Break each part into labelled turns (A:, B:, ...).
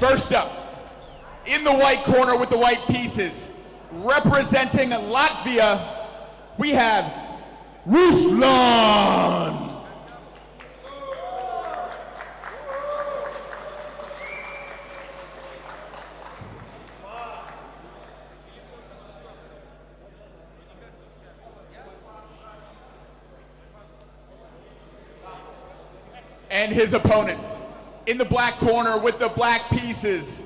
A: First up, in the white corner with the white pieces, representing Latvia, we have Ruslan. And his opponent, in the black corner with the black pieces,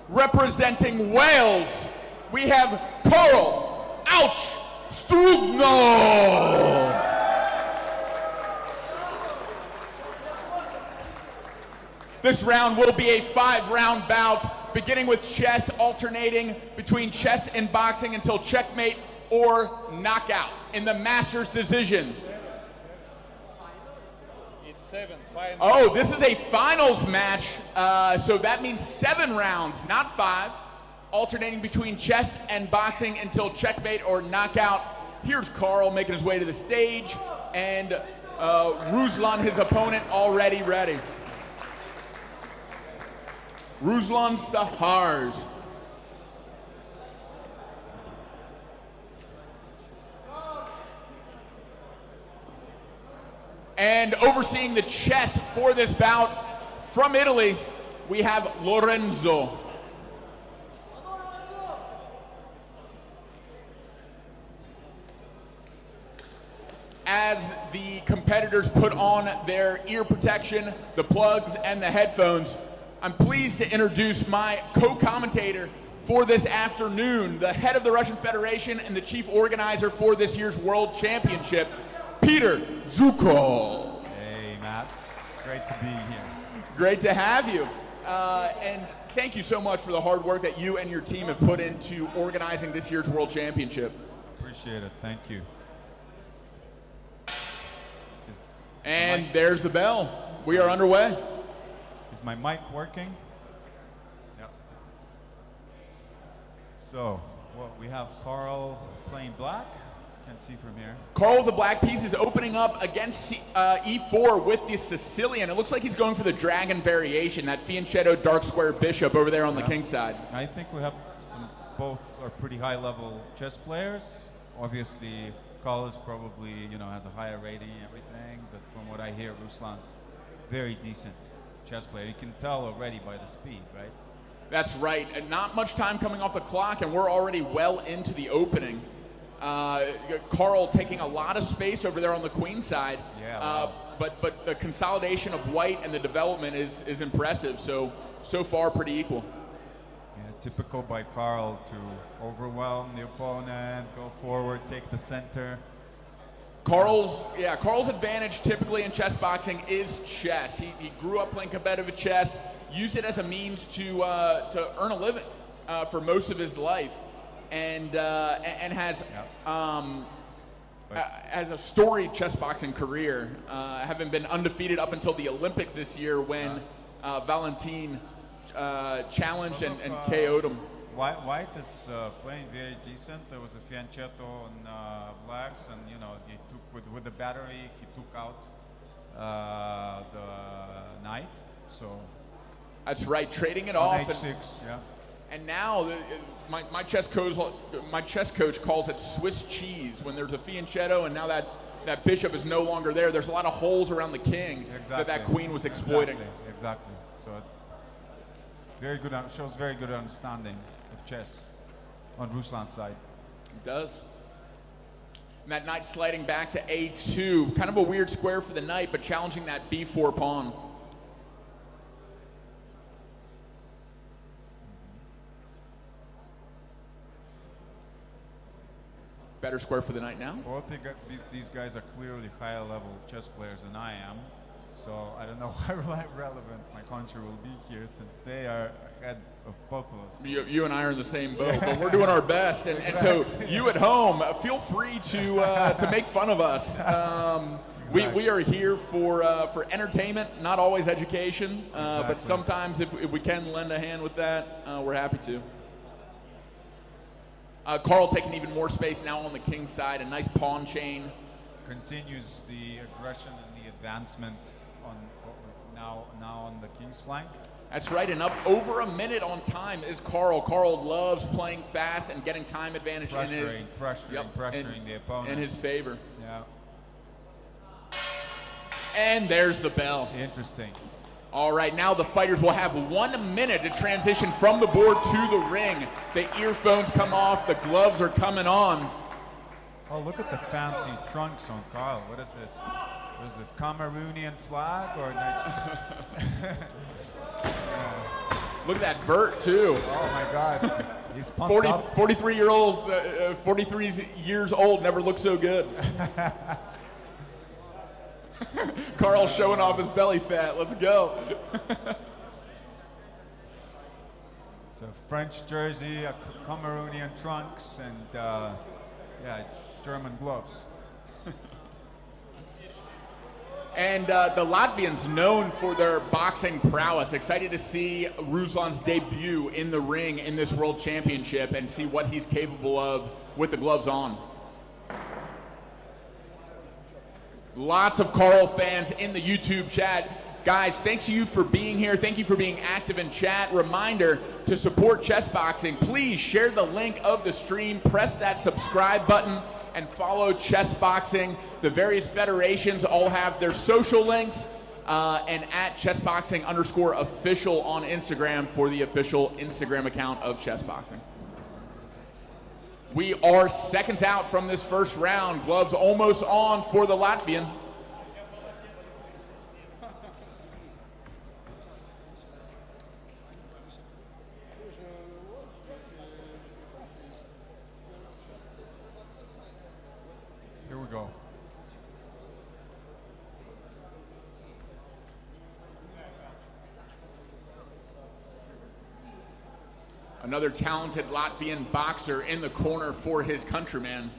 A: representing Wales, we have Karl Strugnell. This round will be a 5-round bout, beginning with chess, alternating between chess and boxing until checkmate or knockout in the Masters decision. Oh, this is a finals match, so that means 7 rounds, not 5, alternating between chess and boxing until checkmate or knockout. Here's Karl making his way to the stage, and Ruslan, his opponent, already ready. Ruslans Šahovs. And overseeing the chess for this bout, from Italy, we have Lorenzo. As the competitors put on their ear protection, the plugs, and the headphones, I'm pleased to introduce my co-commentator for this afternoon, the head of the Russian Federation and the chief organizer for this year's World Championship, Peter Zukol.
B: Hey, Matt. Great to be here.
A: Great to have you. And thank you so much for the hard work that you and your team have put into organizing this year's World Championship.
B: Appreciate it. Thank you.
A: And there's the bell. We are underway.
B: Is my mic working? Yep. So, well, we have Karl playing black. Can't see from here.
A: Karl with the black piece is opening up against e4 with the Sicilian. It looks like he's going for the dragon variation, that fianchetto dark square bishop over there on the king side.
B: I think we have both are pretty high level chess players. Obviously, Karl is probably, has a higher rating and everything, but from what I hear, Ruslan's very decent chess player. You can tell already by the speed, right?
A: That's right. And not much time coming off the clock, and we're already well into the opening. Karl taking a lot of space over there on the queen side,
B: wow.
A: but the consolidation of white and the development is impressive. So far pretty equal.
B: Yeah, typical by Karl to overwhelm the opponent, go forward, take the center.
A: Karl's advantage typically in chess boxing is chess. He grew up playing competitive chess, used it as a means to earn a living for most of his life. And has has a storied chess boxing career, having been undefeated up until the Olympics this year when Valentin challenged and KO'd him.
B: White is playing very decent. There was a fianchetto on blacks, and he took with the battery. He took out the knight. So
A: that's right, trading it off.
B: H6, yeah.
A: And now, my chess coach calls it Swiss cheese. When there's a fianchetto and now that bishop is no longer there, there's a lot of holes around the king that queen was exploiting.
B: Exactly. So it's very good. Shows very good understanding of chess on Ruslan's side.
A: It does. And that knight sliding back to a2, kind of a weird square for the knight, but challenging that b4 pawn. Better square for the knight now.
B: Both these guys are clearly higher level chess players than I am. So I don't know how relevant my country will be here, since they are ahead of both of us.
A: You and I are in the same boat, but we're doing our best. And so you at home, feel free to make fun of us. We are here for entertainment, not always education. But sometimes if we can lend a hand with that, we're happy to. Karl taking even more space now on the king side, a nice pawn chain.
B: Continues the aggression and the advancement on now on the king's flank.
A: That's right, and up over a minute on time is Carl. Carl loves playing fast and getting time advantage pressuring
B: the opponent
A: in his favor.
B: Yeah.
A: And there's the bell.
B: Interesting.
A: All right, now the fighters will have 1 minute to transition from the board to the ring. The earphones come off, the gloves are coming on.
B: Oh, look at the fancy trunks on Carl. What is this? What is this, Cameroonian flag or
A: Look at that vert too.
B: Oh my God. He's pumped up.
A: 43 years old, never looked so good. Carl showing off his belly fat. Let's go.
B: So French jersey, Cameroonian trunks, and German gloves.
A: And the Latvians known for their boxing prowess. Excited to see Ruslan's debut in the ring in this World Championship and see what he's capable of with the gloves on. Lots of Carl fans in the YouTube chat. Guys, thanks to you for being here. Thank you for being active in chat. Reminder to support Chessboxing. Please share the link of the stream, press that subscribe button, and follow Chessboxing. The various federations all have their social links, and at Chessboxing_official on Instagram for the official Instagram account of Chessboxing. We are seconds out from this first round. Gloves almost on for the Latvian.
B: Here we go.
A: Another talented Latvian boxer in the corner for his countryman.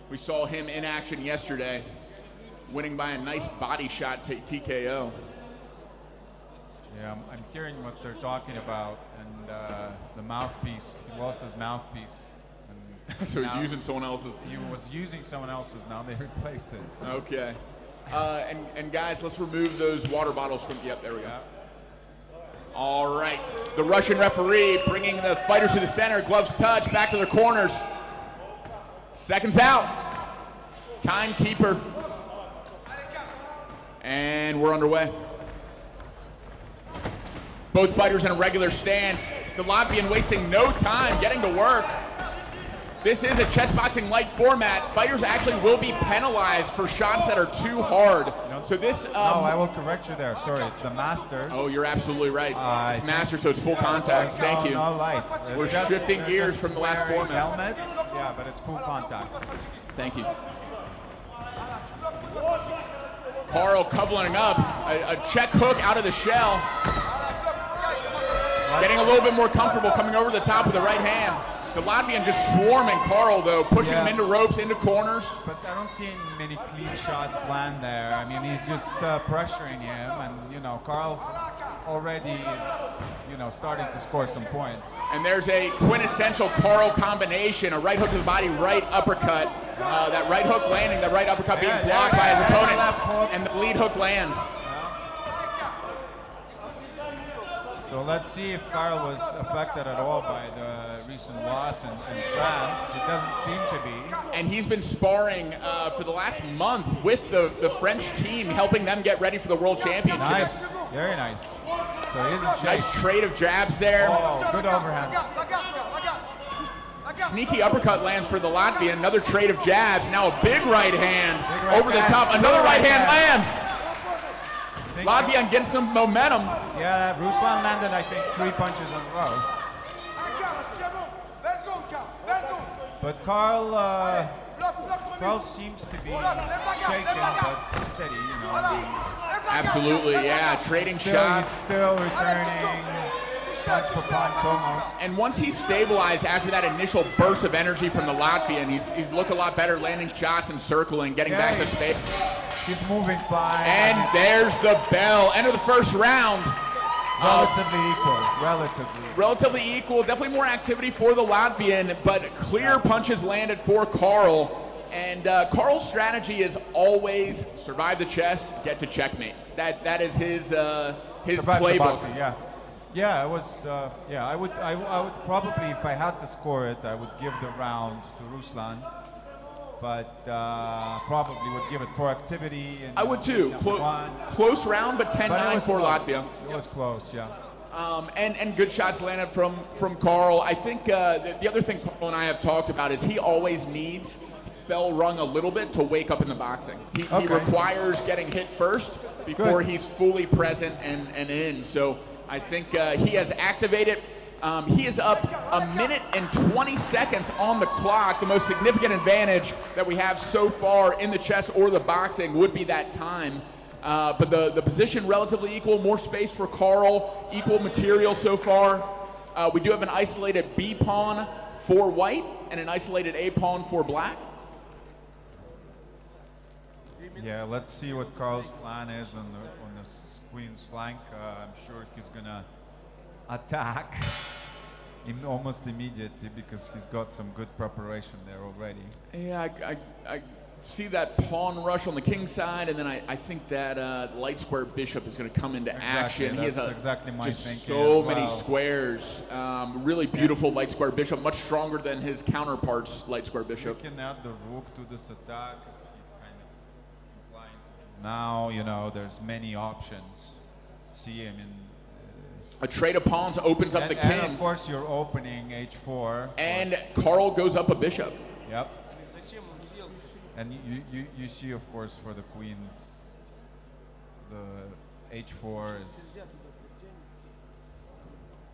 A: We saw him in action yesterday, winning by a nice body shot TKO.
B: Yeah, I'm hearing what they're talking about, and the mouthpiece. He lost his mouthpiece. And
A: so he's using someone else's.
B: He was using someone else's. Now they replaced it.
A: Okay. And guys, let's remove those water bottles from. Yep, there we go.
B: Yeah.
A: All right, the Russian referee bringing the fighters to the center. Gloves touch, back to their corners. Seconds out. Timekeeper. And we're underway. Both fighters in a regular stance. The Latvian wasting no time getting to work. This is a chessboxing light format. Fighters actually will be penalized for shots that are too hard.
B: No,
A: so this.
B: No, I will correct you there. Sorry, it's the Masters.
A: Oh, you're absolutely right. It's Masters, so it's full contact. Thank you.
B: No light.
A: We're shifting gears from the last format.
B: Helmets, yeah, but it's full contact.
A: Thank you. Carl coupling up a check hook out of the shell. Getting a little bit more comfortable coming over the top of the right hand. The Latvian just swarming Carl, though, pushing him into ropes, into corners.
B: But I don't see many clean shots land there. I mean, he's just pressuring him, and, you know, Carl already is, you know, starting to score some points.
A: And there's a quintessential Carl combination, a right hook to the body, right uppercut. That right hook landing, that right uppercut being blocked by his opponent, and the lead hook lands.
B: So let's see if Carl was affected at all by the recent loss in France. It doesn't seem to be.
A: And he's been sparring for the last month with the French team, helping them get ready for the World Championship.
B: Nice, very nice. So he isn't shaking.
A: Nice trade of jabs there.
B: Oh, good overhand.
A: Sneaky uppercut lands for the Latvian. Another trade of jabs. Now a big right hand over the top. Another right hand lands. Latvian getting some momentum.
B: Yeah, Ruslan landed, I think, 3 punches in a row. But Carl seems to be shaken, but steady, you know.
A: Absolutely, yeah. Trading shots.
B: He's still returning punch for punch almost.
A: And once he's stabilized after that initial burst of energy from the Latvian, he's looked a lot better, landing shots and circling, getting back to space.
B: He's moving fine.
A: And there's the bell. End of the first round. Relatively equal. Definitely more activity for the Latvian, but clear punches landed for Carl. And Carl's strategy is always survive the chess, get to checkmate. That is his playbook.
B: Yeah. Yeah, it was. Yeah, I would probably, if I had to score it, I would give the round to Ruslan, but probably would give it for activity. And,
A: I would too. Close round, but 10-9 for Latvia.
B: It was close, yeah.
A: And good shots landed from Carl. I think the other thing Paul and I have talked about is he always needs bell rung a little bit to wake up in the boxing. He requires getting hit first before he's fully present and in. So I think he has activated. He is up 1 minute and 20 seconds on the clock. The most significant advantage that we have so far in the chess or the boxing would be that time. But the position relatively equal, more space for Carl, equal material so far. We do have an isolated B pawn for white and an isolated A pawn for black.
B: Yeah, let's see what Carl's plan is on the queen's flank. I'm sure he's gonna attack almost immediately because he's got some good preparation there already. Yeah,
A: I see that pawn rush on the king side, and then I think that light square bishop is going to come into action.
B: He has
A: exactly
B: my
A: just
B: thinking
A: so
B: as well.
A: many squares. Really beautiful light square bishop, much stronger than his counterparts light square bishop.
B: You can add the rook to this attack. He's kind of implying now, you know, there's many options. See him in
A: a trade of pawns opens up the king.
B: And of course you're opening h4.
A: And Carl goes up a bishop.
B: Yep. And you see, of course, for the queen, the h4 is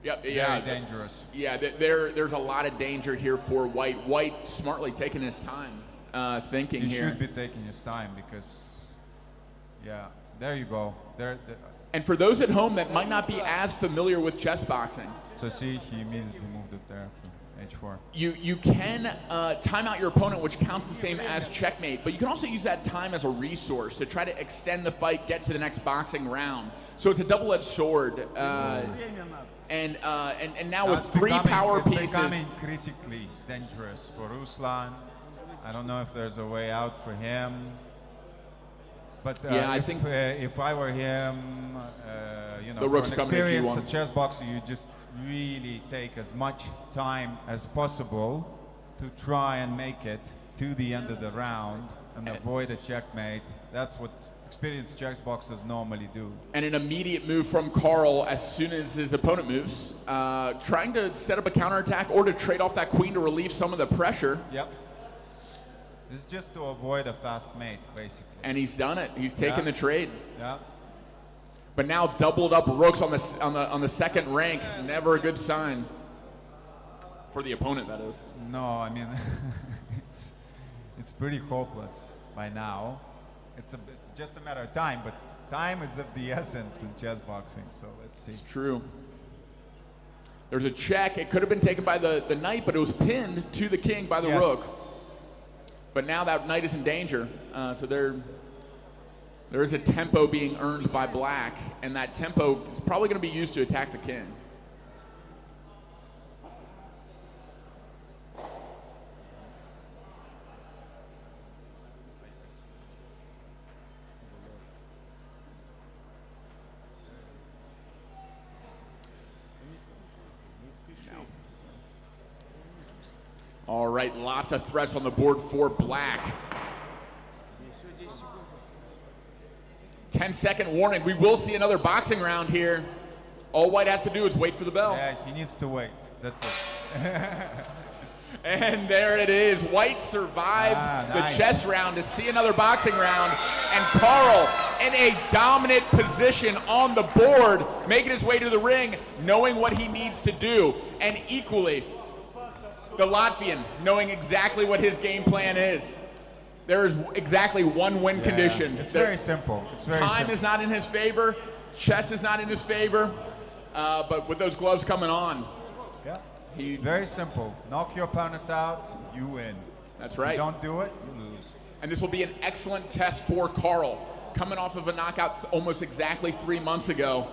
B: very dangerous. Yeah, there's a lot of danger here for white. White smartly taking his time, thinking he
A: here.
B: He should be taking his time because, yeah, there you go.
A: And for those at home that might not be as familiar with chess boxing.
B: So see, he immediately moved it there to h4.
A: You can time out your opponent, which counts the same as checkmate, but you can also use that time as a resource to try to extend the fight, get to the next boxing round. So it's a double-edged sword. And now with three power pieces.
B: It's becoming critically dangerous for Ruslan. I don't know if there's a way out for him. But
A: I think
B: if I were him, you know,
A: the rook's
B: for an experienced
A: chess
B: boxer, you just really take as much time as possible to try and make it to the end of the round and avoid a checkmate. That's what experienced chess boxers normally do. And
A: an immediate move from Carl as soon as his opponent moves, trying to set up a counterattack or to trade off that queen to relieve some of the pressure.
B: Yep. This is just to avoid a fast mate, basically.
A: And he's done it. He's taken the trade.
B: Yeah.
A: But now doubled up rooks on the second rank. Never a good sign for the opponent, that is.
B: No, I mean it's pretty hopeless by now. It's just a matter of time, but time is of the essence in chess boxing. So let's see.
A: It's true. There's a check. It could have been taken by the knight, but it was pinned to the king by the rook. But now that knight is in danger, so there is a tempo being earned by black, and that tempo is probably going to be used to attack the king. All right, lots of threats on the board for black. 10-second warning. We will see another boxing round here. All white has to do is wait for the bell.
B: Yeah, he needs to wait. That's it.
A: And there it is. White survives the chess round to see another boxing round. And Carl in a dominant position on the board, making his way to the ring, knowing what he needs to do. And equally, the Latvian knowing exactly what his game plan is. There is exactly one win condition.
B: It's very simple. It's very simple.
A: Time is not in his favor. Chess is not in his favor. But with those gloves coming on.
B: Yeah. Very simple. Knock your opponent out, you win.
A: That's right.
B: If you don't do it, you lose.
A: And this will be an excellent test for Carl. Coming off of a knockout almost exactly 3 months ago.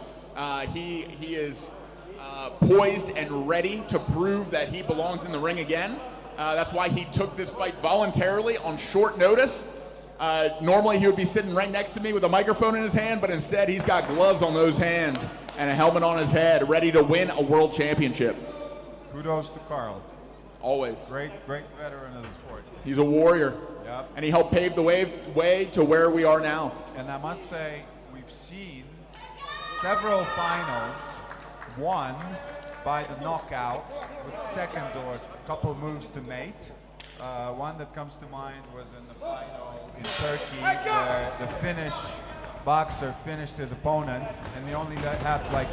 A: He is poised and ready to prove that he belongs in the ring again. That's why he took this fight voluntarily on short notice. Normally he would be sitting right next to me with a microphone in his hand, but instead he's got gloves on those hands. and a helmet on his head, ready to win a world championship.
B: Kudos to Carl.
A: Always.
B: Great veteran of the sport.
A: He's a warrior.
B: Yep.
A: And he helped pave the way to where we are now.
B: And I must say, we've seen several finals won by the knockout with seconds or a couple moves to mate. One that comes to mind was in the final in Turkey, where the Finnish boxer finished his opponent, and he only had like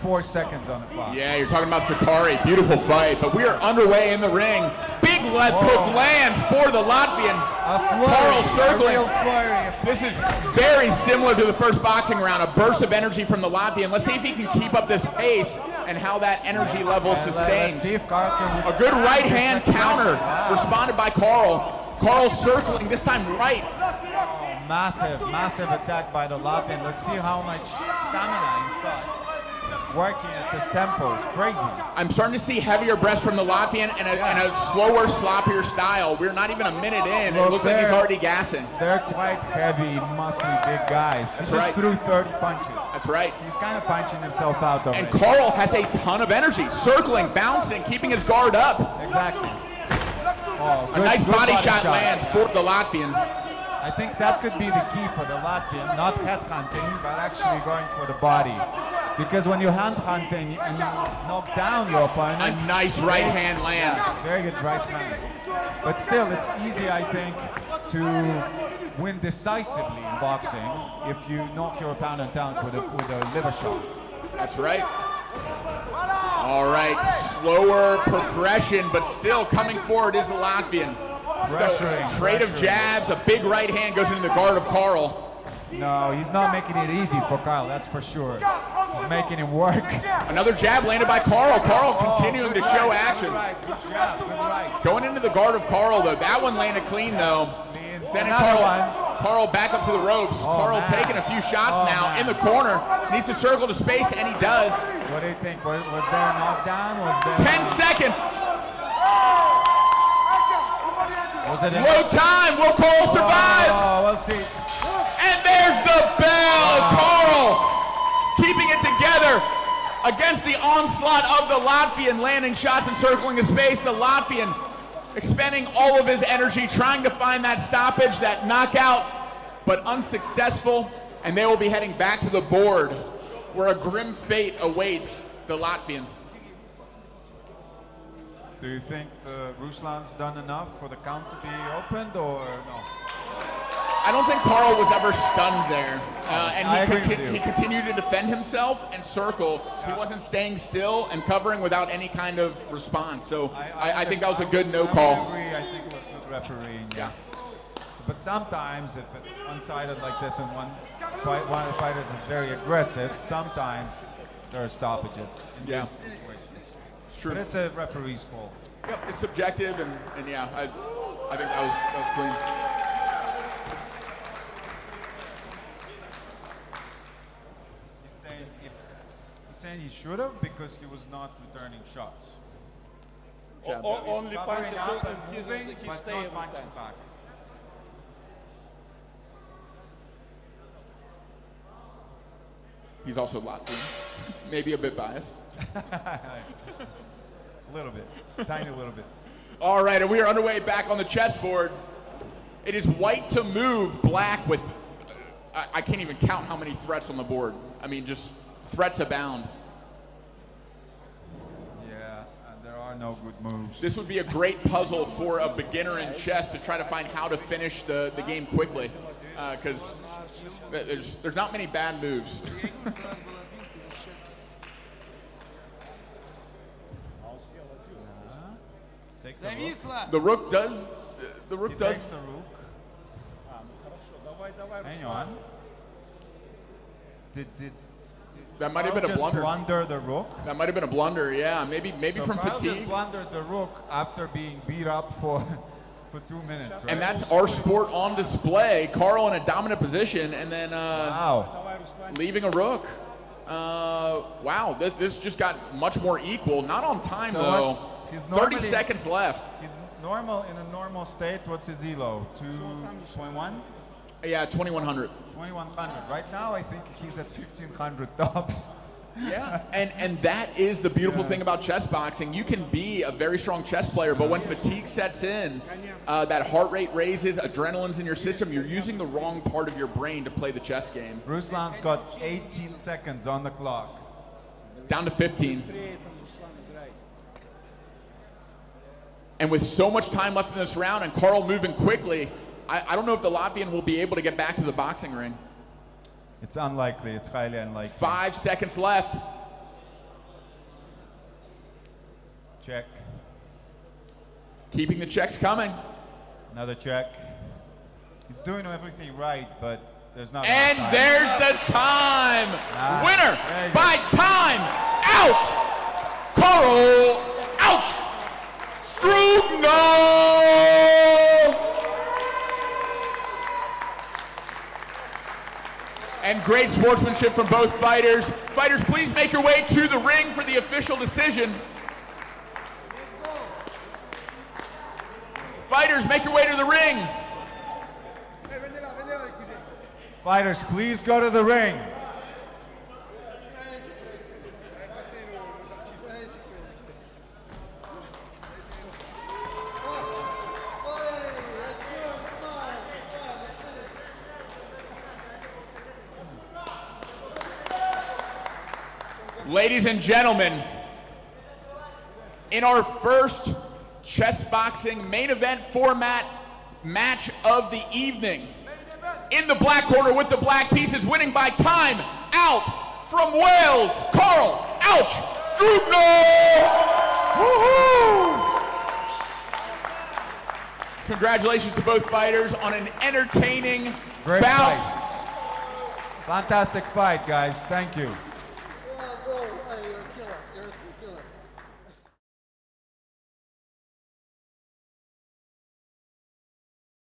B: 4 seconds on the clock.
A: Yeah, you're talking about Sakari. Beautiful fight. But we are underway in the ring. Big left hook lands for the Latvian. Carl circling. This is very similar to the first boxing round. A burst of energy from the Latvian. Let's see if he can keep up this pace and how that energy level sustains.
B: Let's see if Carl can
A: a good right hand counter responded by Carl. Carl circling, this time right.
B: Massive attack by the Latvian. Let's see how much stamina he's got. Working at this tempo is crazy. I'm
A: starting to see heavier breaths from the Latvian and a slower, sloppier style. We're not even a minute in. It looks like he's already gassing.
B: They're quite heavy, muscly, big guys. He just threw 30 punches.
A: That's right.
B: He's kind of punching himself out already.
A: And Carl has a ton of energy, circling, bouncing, keeping his guard up.
B: Exactly.
A: A nice body shot lands for the Latvian.
B: I think that could be the key for the Latvian, not head hunting, but actually going for the body. Because when you're hand hunting and you knock down your opponent,
A: a nice right hand lands.
B: Yeah, very good right hand. But still, it's easy, I think, to win decisively in boxing if you knock your opponent down with a liver shot.
A: That's right. All right, slower progression, but still coming forward is the Latvian. Trade of jabs, a big right hand goes into the guard of Carl.
B: No, he's not making it easy for Carl, that's for sure. He's making him work.
A: Another jab landed by Carl. Carl continuing to show action.
B: Good job, good right.
A: Going into the guard of Carl, though. That one landed clean, though. Sending Carl back up to the ropes. Carl taking a few shots now in the corner. Needs to circle to space, and he does.
B: What do you think? Was there a knockdown? Was there
A: 10 seconds.
B: Was it
A: low time? Will Carl survive?
B: Oh, we'll see.
A: And there's the bell. Carl keeping it together against the onslaught of the Latvian, landing shots and circling his space. The Latvian expending all of his energy, trying to find that stoppage, that knockout, but unsuccessful. And they will be heading back to the board where a grim fate awaits the Latvian.
B: Do you think the Ruslan's done enough for the count to be opened, or no?
A: I don't think Carl was ever stunned there. And he continued to defend himself and circle. Yeah. He wasn't staying still and covering without any kind of response. So I think that was a good no call.
B: I agree. I think it was good refereeing. Yeah. So, but sometimes if it's one-sided like this and one of the fighters is very aggressive, sometimes there are stoppages in these situations.
A: It's true.
B: But it's a referee's call.
A: Yep, it's subjective, and yeah, I think that was clean.
B: Saying he should have because he was not returning shots.
C: Only
B: covering up and
C: he
B: moving, but not punching back.
A: He's also Latvian, maybe a bit biased.
B: A little bit, tiny little bit.
A: All right, and we are underway back on the chessboard. It is white to move, black with, I can't even count how many threats on the board. I mean, just threats abound.
B: Yeah, and there are no good moves.
A: This would be a great puzzle for a beginner in chess to try to find how to finish the game quickly, because there's not many bad moves. The rook does. The rook does.
B: Takes the rook. Hang on. Did
A: that might have been a blunder.
B: Blunder the rook?
A: That might have been a blunder, yeah. Maybe
B: so
A: from
B: Carl
A: fatigue.
B: Just blundered the rook after being beat up for 2 minutes, right?
A: And that's our sport on display. Carl in a dominant position, and then leaving a rook. Wow, this just got much more equal. Not on time, though. 30 seconds left.
B: He's normal in a normal state. What's his elo? 2.1?
A: Yeah, 2100.
B: 2100. Right now, I think he's at 1500 tops.
A: Yeah, and that is the beautiful thing about chess boxing. You can be a very strong chess player, but when fatigue sets in, that heart rate raises, adrenaline's in your system, you're using the wrong part of your brain to play the chess game.
B: Ruslan's got 18 seconds on the clock.
A: Down to 15. And with so much time left in this round and Carl moving quickly, I don't know if the Latvian will be able to get back to the boxing ring.
B: It's unlikely. It's highly unlikely.
A: 5 seconds left.
B: Check.
A: Keeping the checks coming.
B: Another check. He's doing everything right, but there's not
A: And
B: enough time.
A: there's the time. Winner by time. Out. Carl. Ouch. Strugnell. And great sportsmanship from both fighters. Fighters, please make your way to the ring for the official decision. Fighters, make your way to the ring.
B: Fighters, please go to the ring.
A: Ladies and gentlemen, in our first chess boxing main event format match of the evening, in the black corner with the black pieces, winning by time out from Wales, Carl Ouch Strugnell! Woohoo! Congratulations to both fighters on an entertaining
B: Great
A: bout.
B: fight. Fantastic fight, guys. Thank you.